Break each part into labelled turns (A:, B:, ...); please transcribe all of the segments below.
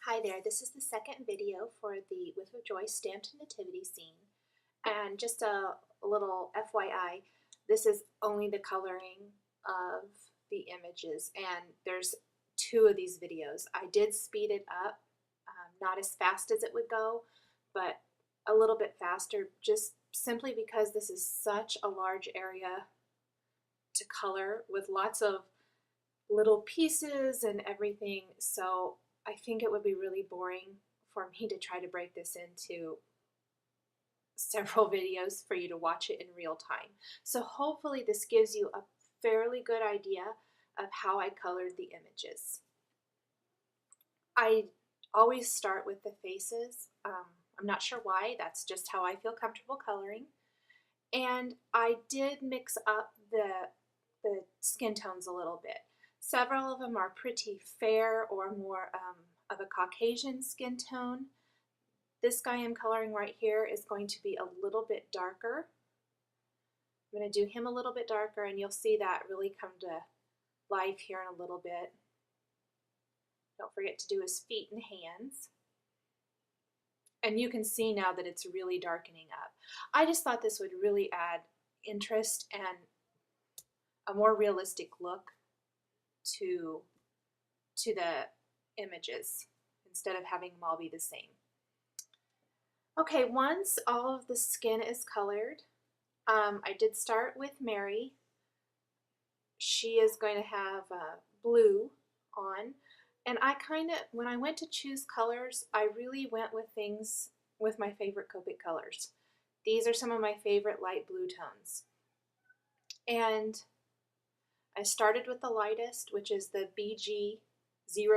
A: Hi there, this is the second video for the Whiff of Joy stamped nativity scene. And just a little FYI, this is only the coloring of the images, and there's two of these videos. I did speed it up, not as fast as it would go, but a little bit faster, just simply because this is such a large area to color with lots of little pieces and everything. So I think it would be really boring for me to try to break this into several videos for you to watch it in real time. So hopefully this gives you a fairly good idea of how I colored the images. I always start with the faces. I'm not sure why, that's just how I feel comfortable coloring. And I did mix up the skin tones a little bit. Several of them are pretty fair or more of a Caucasian skin tone. This guy I'm coloring right here is going to be a little bit darker. I'm going to do him a little bit darker, and you'll see that really come to life here in a little bit. Don't forget to do his feet and hands. And you can see now that it's really darkening up. I just thought this would really add interest and a more realistic look to the images instead of having them all be the same. Okay, once all of the skin is colored, I did start with Mary. She is going to have blue on, and when I went to choose colors, I really went with things with my favorite Copic colors. These are some of my favorite light blue tones. And I started with the lightest, which is the BG 0000,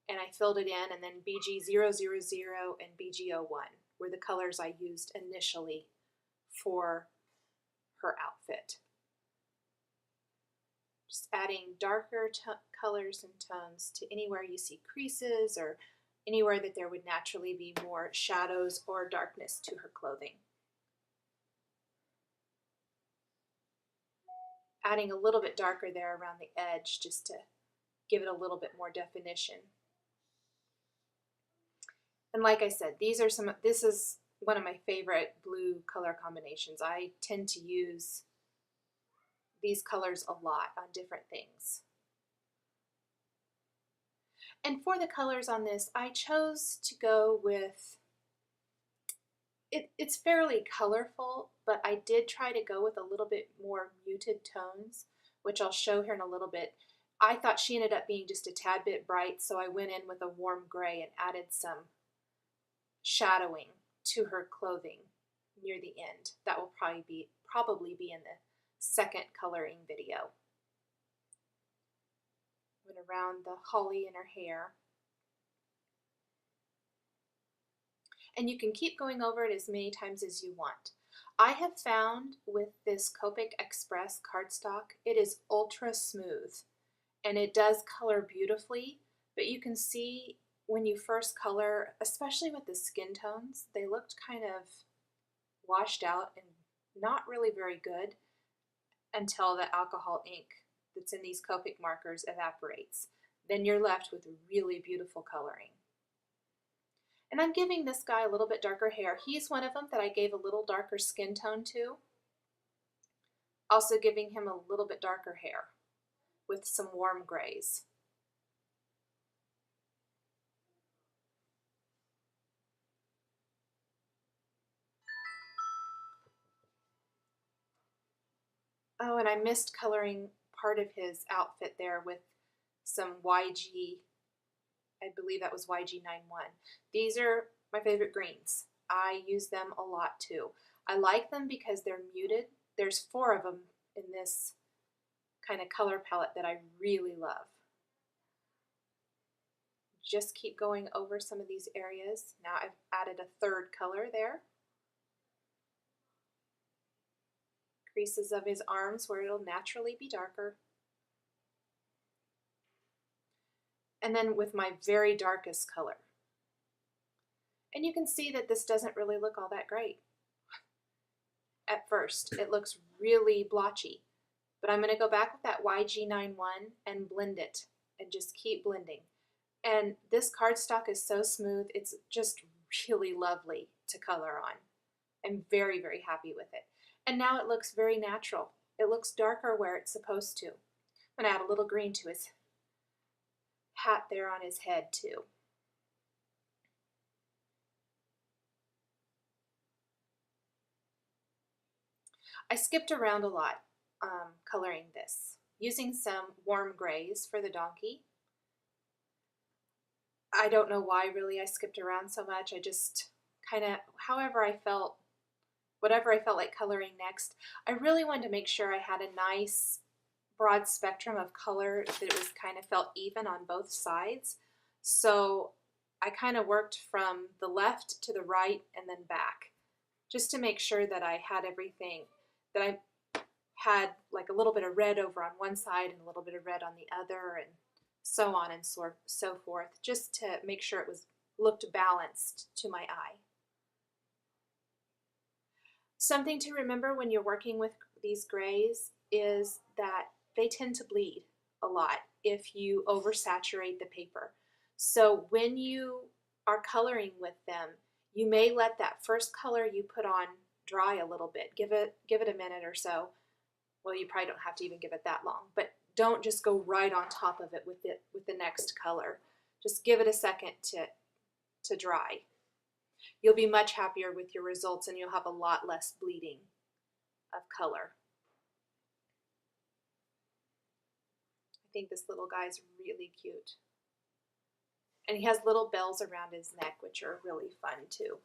A: and I filled it in, and then BG 000 and BG 01 were the colors I used initially for her outfit. Just adding darker colors and tones to anywhere you see creases or anywhere that there would naturally be more shadows or darkness to her clothing. Adding a little bit darker there around the edge just to give it a little bit more definition. And like I said, this is one of my favorite blue color combinations. I tend to use these colors a lot on different things. And for the colors on this, I chose to go with, it's fairly colorful, but I did try to go with a little bit more muted tones, which I'll show here in a little bit. I thought she ended up being just a tad bit bright, so I went in with a warm gray and added some shadowing to her clothing near the end. That will probably be in the second coloring video. Went around the holly in her hair. And you can keep going over it as many times as you want. I have found with this Copic Express cardstock, it is ultra smooth and it does color beautifully, but you can see when you first color, especially with the skin tones, they looked kind of washed out and not really very good until the alcohol ink that's in these Copic markers evaporates. Then you're left with really beautiful coloring. And I'm giving this guy a little bit darker hair. He's one of them that I gave a little darker skin tone to. Also giving him a little bit darker hair with some warm grays. Oh, and I missed coloring part of his outfit there with some YG, I believe that was YG91. These are my favorite greens. I use them a lot too. I like them because they're muted. There's 4 of them in this kind of color palette that I really love. Just keep going over some of these areas. Now I've added a 3rd color there. Creases of his arms where it'll naturally be darker. And then with my very darkest color. And you can see that this doesn't really look all that great. At first, it looks really blotchy, but I'm going to go back with that YG91 and blend it and just keep blending. And this cardstock is so smooth, it's just really lovely to color on. I'm very, very happy with it. And now it looks very natural. It looks darker where it's supposed to. I'm going to add a little green to his hat there on his head too. I skipped around a lot coloring this, using some warm grays for the donkey. I don't know why really I skipped around so much. I just kind of, however I felt, whatever I felt like coloring next. I really wanted to make sure I had a nice broad spectrum of color, that it was kind of felt even on both sides. So I kind of worked from the left to the right and then back, just to make sure that I had everything, that I had like a little bit of red over on one side and a little bit of red on the other, and so on and so forth, just to make sure it looked balanced to my eye. Something to remember when you're working with these grays is that they tend to bleed a lot if you oversaturate the paper. So when you are coloring with them, you may let that first color you put on dry a little bit. Give it a minute or so. Well, you probably don't have to even give it that long, but don't just go right on top of it with the next color. Just give it a second to dry. You'll be much happier with your results, and you'll have a lot less bleeding of color. I think this little guy's really cute. And he has little bells around his neck, which are really fun too.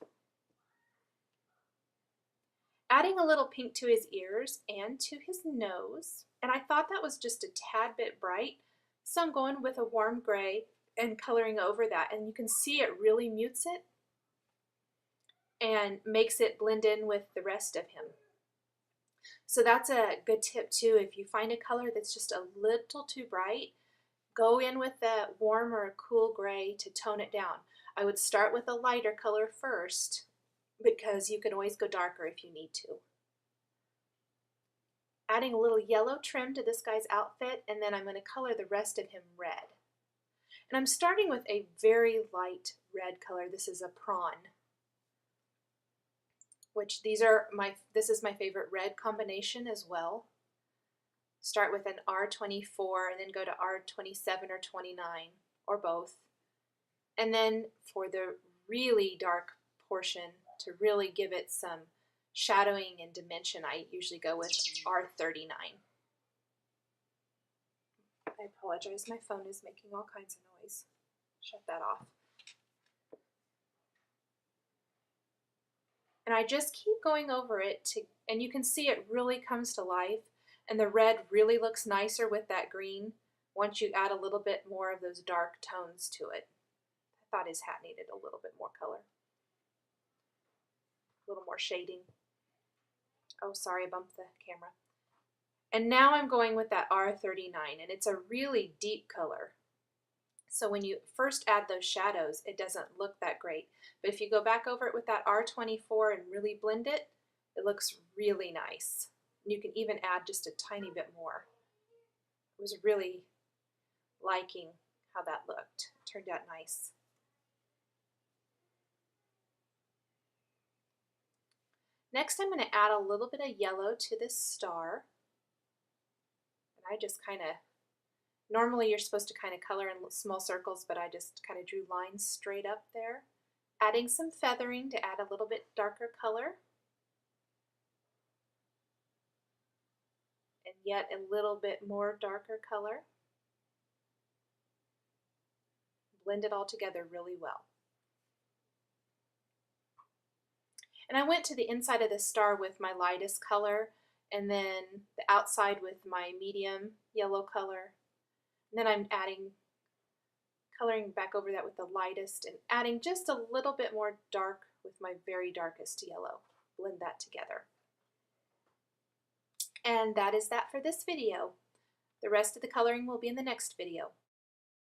A: Adding a little pink to his ears and to his nose, and I thought that was just a tad bit bright, so I'm going with a warm gray and coloring over that, and you can see it really mutes it and makes it blend in with the rest of him. So that's a good tip too. If you find a color that's just a little too bright, go in with the warm or cool gray to tone it down. I would start with a lighter color first, because you can always go darker if you need to. Adding a little yellow trim to this guy's outfit, and then I'm going to color the rest of him red. And I'm starting with a very light red color. This is a prawn, which this is my favorite red combination as well. Start with an R24 and then go to R27 or 29, or both. And then for the really dark portion, to really give it some shadowing and dimension, I usually go with R39. I apologize, my phone is making all kinds of noise. Shut that off. And I just keep going over it, and you can see it really comes to life, and the red really looks nicer with that green once you add a little bit more of those dark tones to it. I thought his hat needed a little bit more color. A little more shading. Oh, sorry, I bumped the camera. And now I'm going with that R39, and it's a really deep color. So when you first add those shadows, it doesn't look that great. But if you go back over it with that R24 and really blend it, it looks really nice. And you can even add just a tiny bit more. I was really liking how that looked. It turned out nice. Next, I'm going to add a little bit of yellow to this star. And I just kind of, normally you're supposed to kind of color in small circles, but I just kind of drew lines straight up there. Adding some feathering to add a little bit darker color. And yet a little bit more darker color. Blend it all together really well. And I went to the inside of the star with my lightest color, and then the outside with my medium yellow color. And then I'm coloring back over that with the lightest and adding just a little bit more dark with my very darkest yellow. Blend that together. And that is that for this video. The rest of the coloring will be in the next video.